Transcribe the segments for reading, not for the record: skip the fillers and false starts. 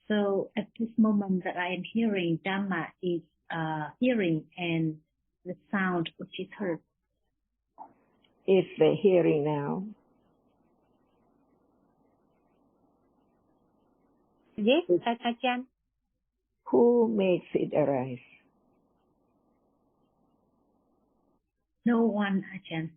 So at this moment that I am hearing, Dhamma is hearing and the sound which is heard. Is the hearing now? Yes, Ajahn. Who makes it arise? No one, Ajahn.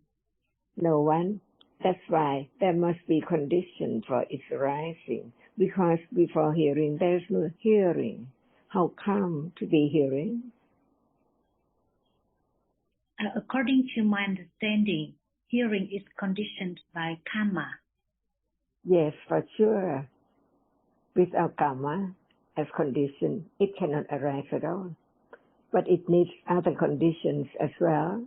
No one. That's why there must be condition for its arising. Because before hearing, there is no hearing. How come to be hearing? According to my understanding, hearing is conditioned by karma. Yes, for sure. Without karma as condition, it cannot arise at all. But it needs other conditions as well,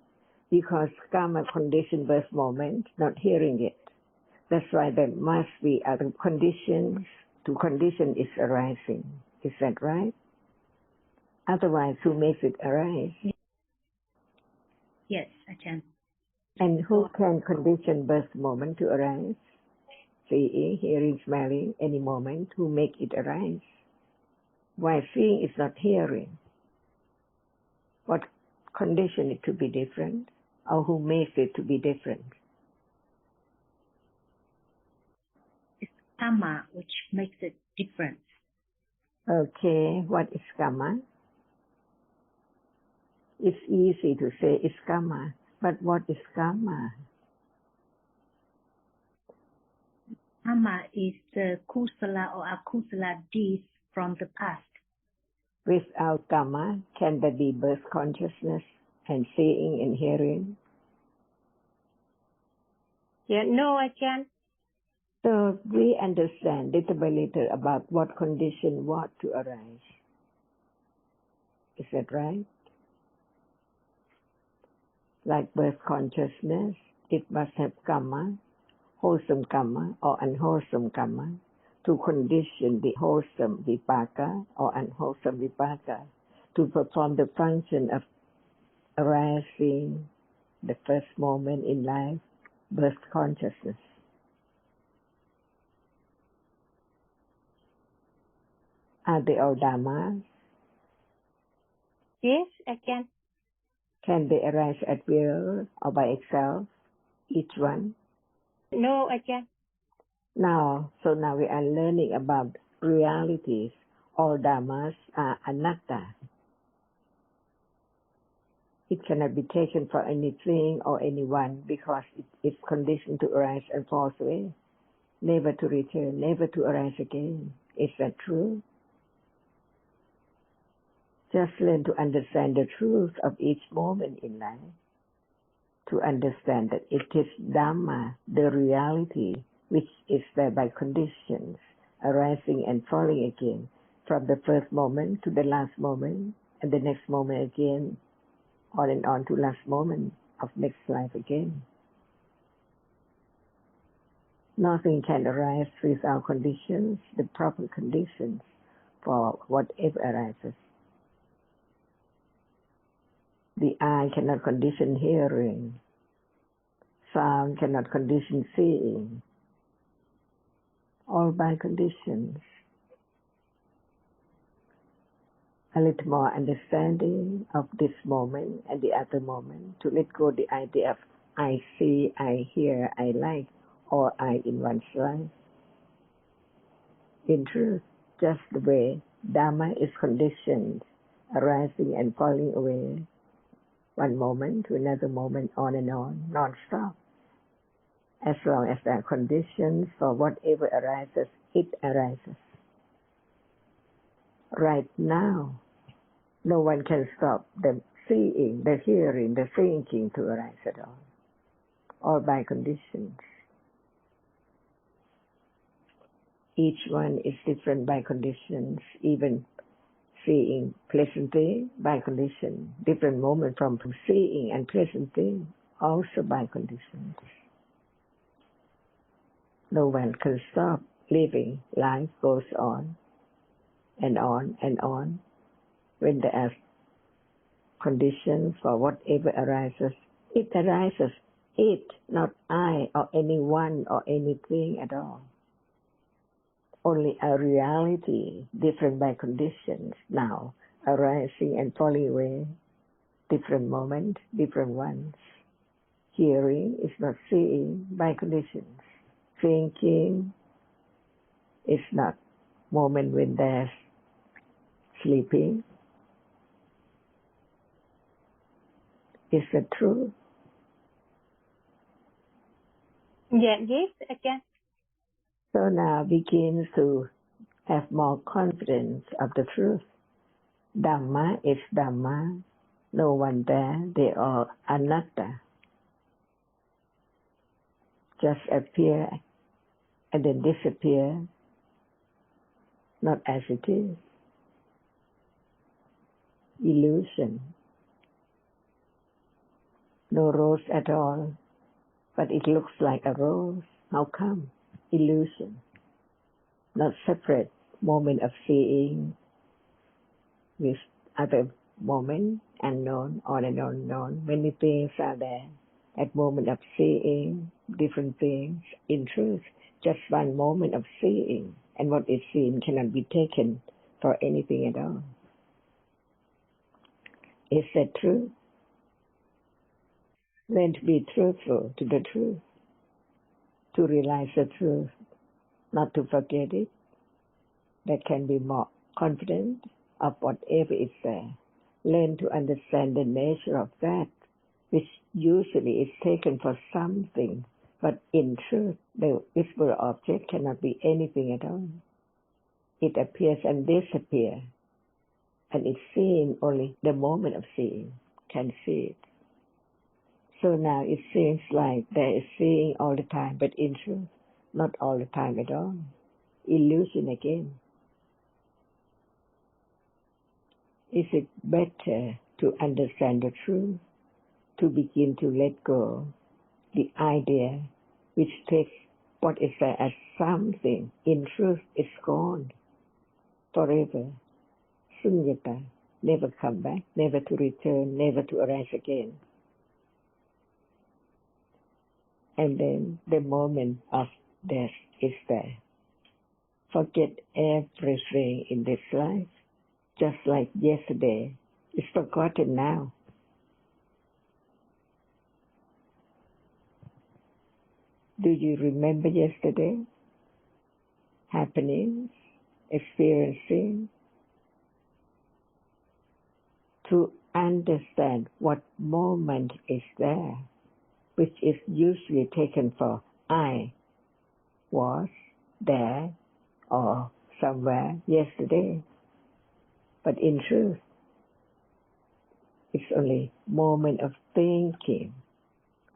because karma condition birth moment, not hearing it. That's why there must be other conditions to condition its arising. Is that right? Otherwise, who makes it arise? Yes, Ajahn. And who can condition birth moment to arise? Seeing, hearing, smelling, any moment, who make it arise? Why seeing is not hearing? What condition it to be different? Or who makes it to be different? It's karma which makes it different. Okay, what is karma? It's easy to say it's karma, but what is karma? Karma is the kusala or akusala deeds from the past. Without karma, can there be birth consciousness and seeing and hearing? Yeah, no, Ajahn. So we understand little by little about what condition what to arise. Is that right? Like birth consciousness, it must have karma, wholesome karma or unwholesome karma, to condition the wholesome vipaka or unwholesome vipaka to perform the function of arising the first moment in life, birth consciousness. Are they all dhammas? Yes, Ajahn. Can they arise at will or by itself, each one? No, Ajahn. Now we are learning about realities. All dhammas are anatta. It cannot be taken for anything or anyone because it is conditioned to arise and fall away, never to return, never to arise again. Is that true? Just learn to understand the truth of each moment in life, to understand that it is Dhamma, the reality, which is there by conditions, arising and falling again, from the first moment to the last moment, and the next moment again, on and on to last moment of next life again. Nothing can arise without conditions, the proper conditions for whatever arises. The eye cannot condition hearing. Sound cannot condition seeing. All by conditions. A little more understanding of this moment and the other moment, to let go the idea of I see, I hear, I like, or I in one's life. In truth, just the way Dhamma is conditioned, arising and falling away, one moment to another moment, on and on, non-stop. As long as there are conditions for whatever arises, it arises. Right now, no one can stop the seeing, the hearing, the thinking to arise at all by conditions. Each one is different by conditions, even seeing pleasantly by condition, different moment from seeing and pleasantly, also by conditions. No one can stop living. Life goes on and on and on. When there are conditions for whatever arises, it arises. It, not I or anyone or anything at all. only a reality different by conditions now, arising and falling away, different moments, different ones. Hearing is not seeing by conditions. Thinking is not moment when there's sleeping. Is it true? Yeah, yes, Ajahn. So now begins to have more confidence of the truth. Dhamma is Dhamma. No one there. They are anatta. Just appear and then disappear. Not as it is. Illusion. No rose at all. But it looks like a rose. How come? Illusion. Not separate moment of seeing with other moment, unknown or unknown. Many things are there. At moment of seeing different things, in truth, just one moment of seeing, and what is seen cannot be taken for anything at all. Is that true? Learn to be truthful to the truth, to realize the truth, not to forget it. That can be more confident of whatever is there. Learn to understand the nature of that, which usually is taken for something, but in truth, the visible object cannot be anything at all. It appears and disappears, and it's seen only the moment of seeing, can see it. So now it seems like there is seeing all the time, but in truth, not all the time at all. Illusion again. Is it better to understand the truth, to begin to let go the idea which takes what is there as something, in truth is gone forever, sunyata, never come back, never to return, never to arise again. And then the moment of death is there. Forget everything in this life, just like yesterday. It's forgotten now. Do you remember yesterday? Happenings, experiencing? To understand what moment is there, which is usually taken for I was there or somewhere yesterday. But in truth, it's only moment of thinking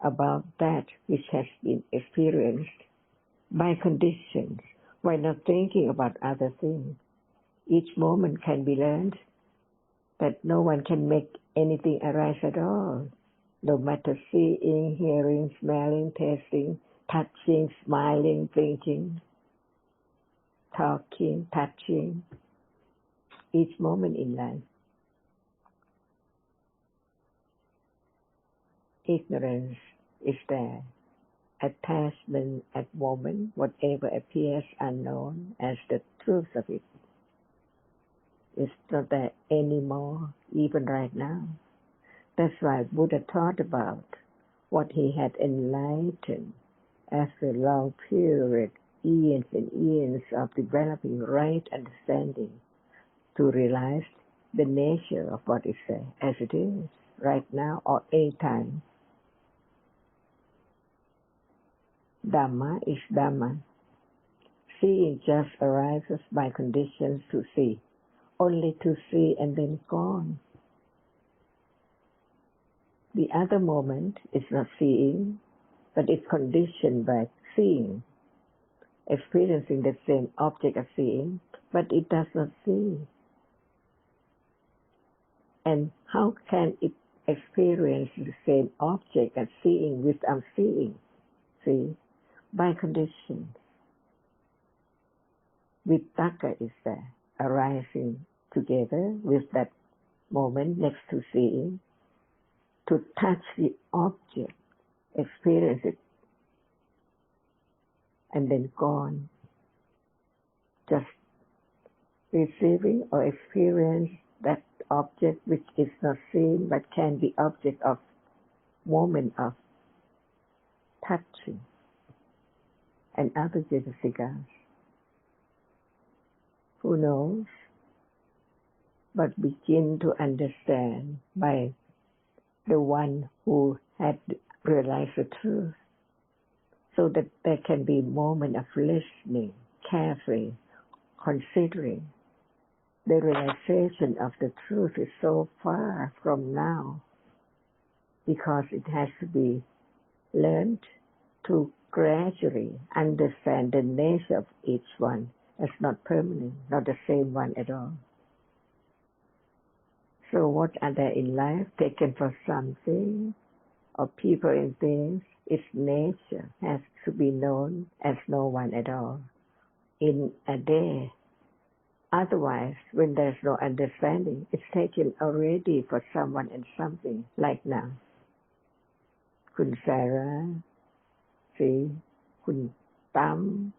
about that which has been experienced by conditions, while not thinking about other things. Each moment can be learned that no one can make anything arise at all, no matter seeing, hearing, smelling, tasting, touching, smiling, thinking, talking, touching, each moment in life. Ignorance is there. Attachment at moment, whatever appears unknown as the truth of it, is not there anymore, even right now. That's why Buddha taught about what he had enlightened after a long period, years and years of developing right understanding, to realize the nature of what is there as it is right now or any time. Dhamma is Dhamma. Seeing just arises by conditions to see, only to see and then gone. The other moment is not seeing, but it's conditioned by seeing, experiencing the same object as seeing, but it does not see. And how can it experience the same object as seeing without seeing? See, by conditions. Vitakka is there, arising together with that moment next to seeing, to touch the object, experience it, and then gone, just receiving or experience that object which is not seen but can be object of moment of touching and other jetavikas. Who knows? But begin to understand by the one who had realized the truth, so that there can be moment of listening, carefully, considering. The realization of the truth is so far from now, because it has to be learned to gradually understand the nature of each one as not permanent, not the same one at all. So what are there in life taken for something, or people and things, its nature has to be known as no one at all in a day. Otherwise, when there's no understanding, it's taken already for someone and something, like now. Kun Sarah, see, Kun Tam,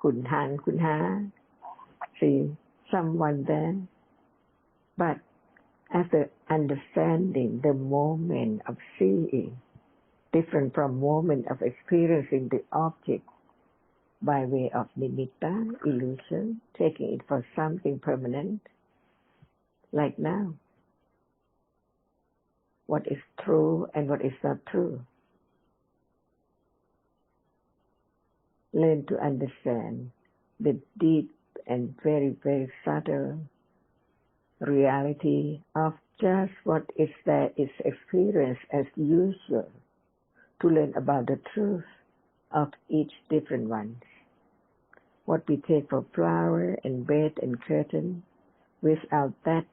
Kun Han, Kun Ha, see, someone there. But after understanding the moment of seeing, different from moment of experiencing the object by way of nimitta, illusion, taking it for something permanent, like now. What is true and what is not true. Learn to understand the deep and very, very subtle reality of just what is there is experienced as usual, to learn about the truth of each different one. What we take for flower and bed and curtain, without that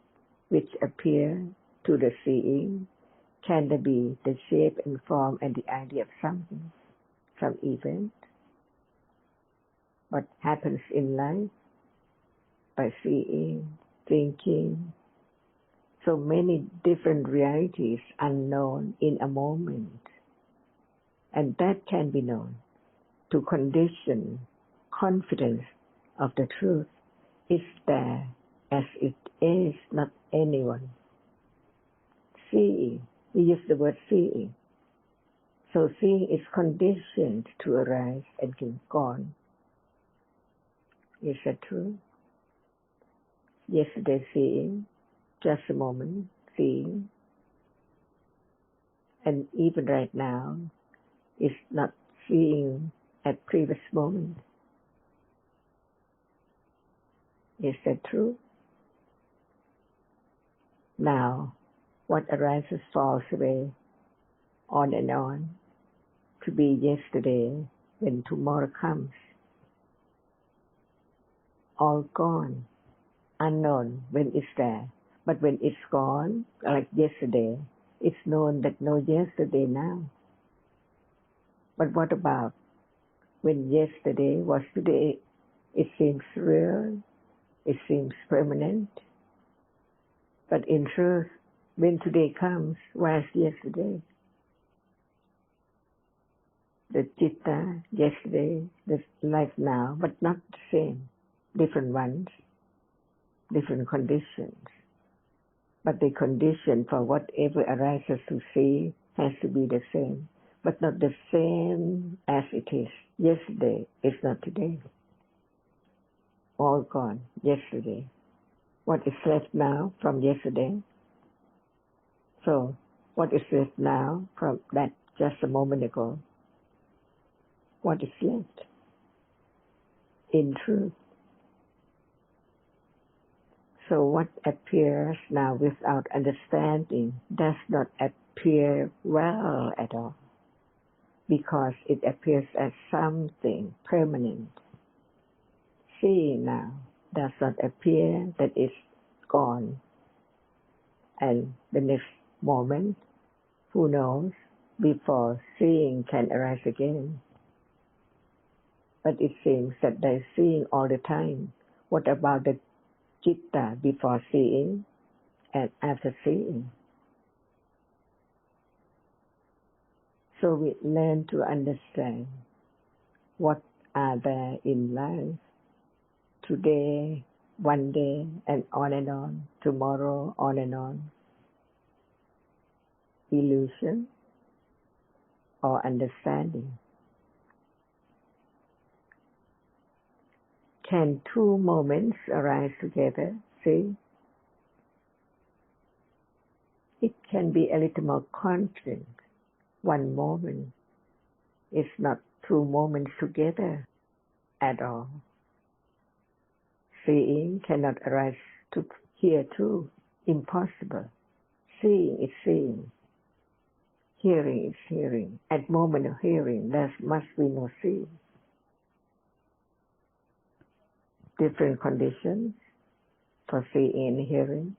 which appear to the seeing, can there be the shape and form and the idea of something, some event? What happens in life by seeing, thinking, so many different realities unknown in a moment, and that can be known to condition confidence of the truth is there as it is, not anyone. Seeing, we use the word seeing. So seeing is conditioned to arise and can gone. Is that true? Yesterday seeing, just a moment seeing, and even right now is not seeing at previous moment. Is that true? Now, what arises falls away, on and on, to be yesterday when tomorrow comes. All gone, unknown when it's there. But when it's gone, like yesterday, it's known that no yesterday now. But what about when yesterday was today? It seems real, it seems permanent. But in truth, when today comes, where's yesterday? The citta, yesterday, the life now, but not the same. Different ones, different conditions. But the condition for whatever arises to see has to be the same, but not the same as it is. Yesterday is not today. All gone, yesterday. What is left now from yesterday? So, what is left now from that just a moment ago? What is left? In truth. So what appears now without understanding does not appear well at all, because it appears as something permanent. Seeing now does not appear that it's gone, and the next moment, who knows, before seeing can arise again. But it seems that they're seeing all the time. What about the citta before seeing and after seeing? So we learn to understand what are there in life today, one day, and on, tomorrow, on and on. Illusion or understanding. Can two moments arise together? See? It can be a little more constant. One moment is not two moments together at all. Seeing cannot arise to here too. Impossible. Seeing is seeing. Hearing is hearing. At moment of hearing, there must be no seeing. Different conditions for seeing and hearing.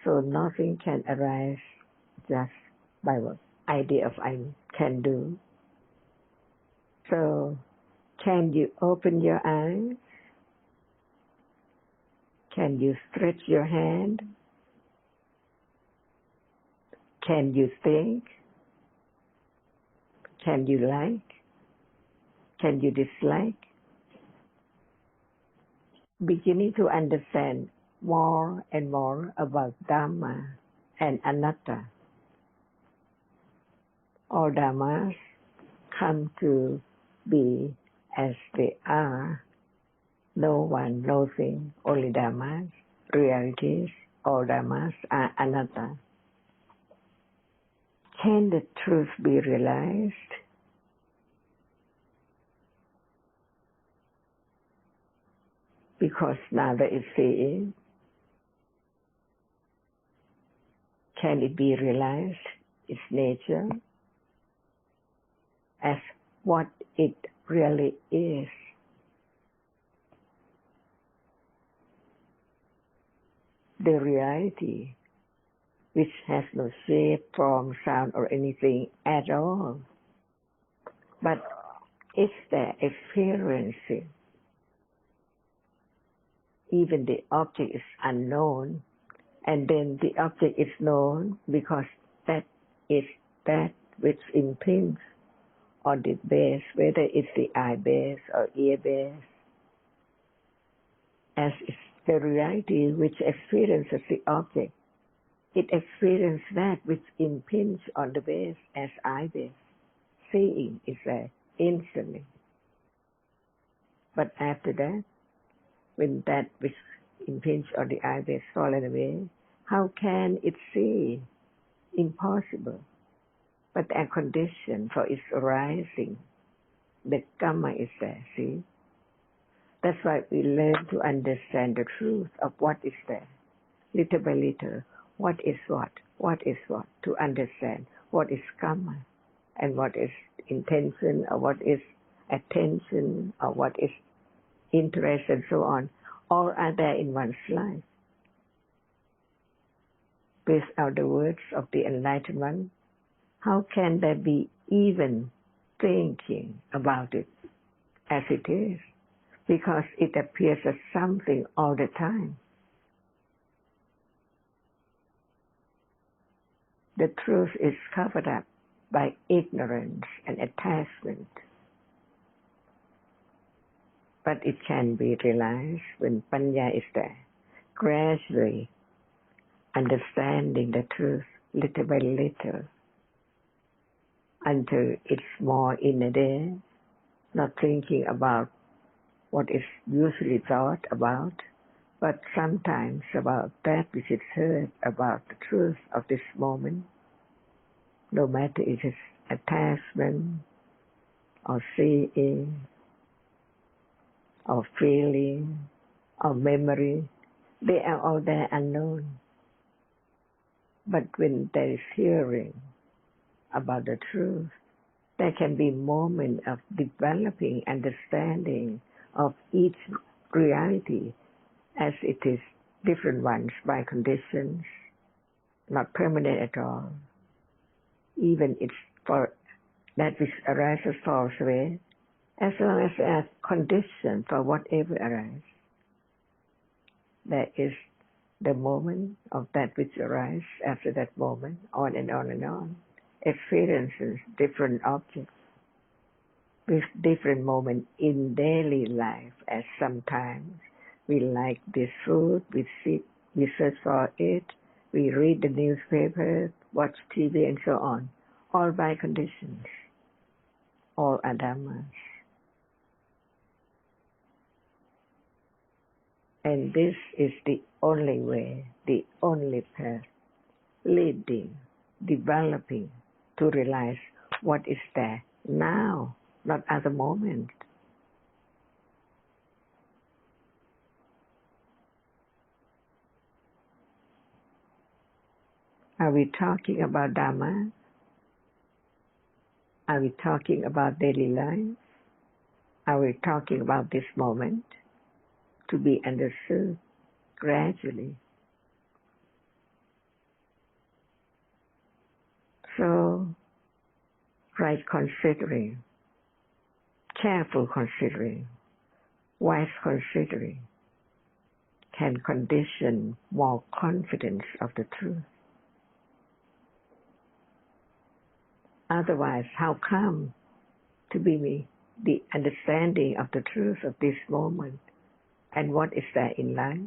So nothing can arise just by what idea of I can do. So can you open your eyes? Can you stretch your hand? Can you think? Can you like? Can you dislike? Beginning to understand more and more about Dhamma and Anatta. All Dhammas come to be as they are. No one, no thing, only Dhammas, realities. All Dhammas are Anatta. Can the truth be realized? Because now there is seeing. Can it be realized, its nature, as what it really is? The reality, which has no shape, form, sound, or anything at all, but is there experiencing. Even the object is unknown, and then the object is known because that is that which impinges on the base, whether it's the eye base or ear base, as is the reality which experiences the object. It experiences that which impinges on the base as eye base. Seeing is there instantly. But after that, when that which impinges on the eye base fallen away, how can it see? Impossible. But a condition for its arising, the karma is there, see? That's why we learn to understand the truth of what is there. Little by little, what is what, to understand what is karma, and what is intention, or what is attention, or what is interest, and so on. All are there in one's life. Without the words of the enlightened one, how can there be even thinking about it as it is? Because it appears as something all the time. The truth is covered up by ignorance and attachment. But it can be realized when Panya is there, gradually understanding the truth little by little, until it's more in a day, not thinking about what is usually thought about, but sometimes about that which is heard about the truth of this moment, no matter if it's attachment, or seeing, or feeling, or memory, they are all there unknown. But when there is hearing about the truth, there can be moment of developing understanding of each reality as it is different ones by conditions, not permanent at all. Even it's for that which arises falls away, as long as there are conditions for whatever arises. There is the moment of that which arises after that moment, on and on and on. Experiences different objects. with different moments in daily life, as sometimes we like this food, we search for it, we read the newspaper, watch TV and so on, all by conditions, all are dhammas. And this is the only way, the only path, leading, developing to realize what is there now, not at the moment. Are we talking about Dhamma? Are we talking about daily life? Are we talking about this moment to be understood gradually? So, right considering, careful considering, wise considering can condition more confidence of the truth. Otherwise, how come to be the understanding of the truth of this moment and what is there in life?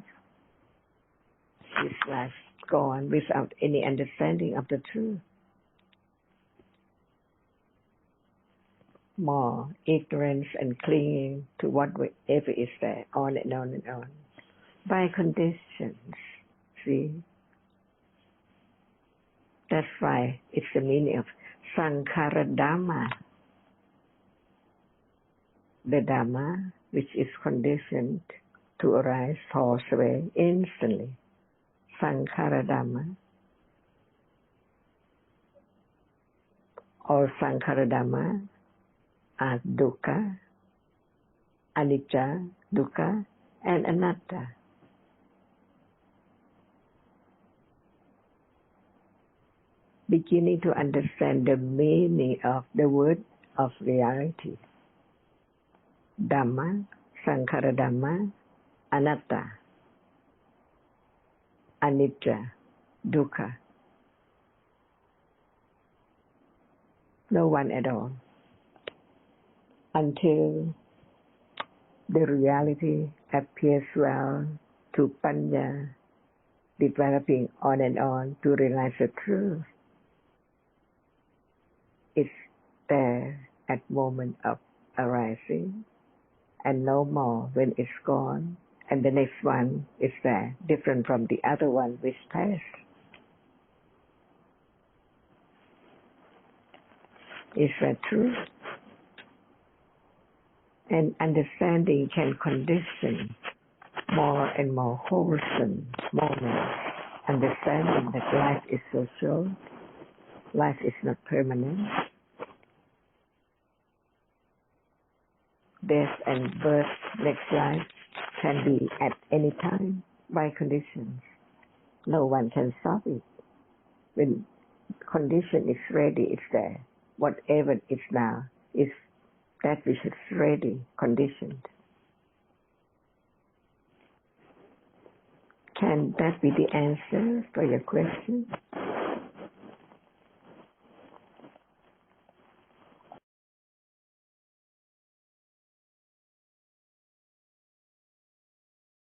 This life gone without any understanding of the truth. More ignorance and clinging to whatever is there, on and on and on. By conditions, see? That's why it's the meaning of Sankhara Dhamma. The Dhamma which is conditioned to arise, falls away instantly. Sankhara Dhamma. All Sankhara Dhamma are dukkha, anicca, dukkha, and anatta. Beginning to understand the meaning of the word of reality. Dhamma, Sankhara Dhamma, anatta, anicca, dukkha. No one at all. Until the reality appears well to panya, developing on and on to realize the truth. It's there at moment of arising and no more when it's gone, and the next one is there, different from the other one which passed. Is that true? And understanding can condition more and more wholesome moments. Understanding that life is so short, life is not permanent. Death and birth, next life, can be at any time by conditions. No one can stop it. When condition is ready, it's there. Whatever is now is that which is ready, conditioned. Can that be the answer for your question?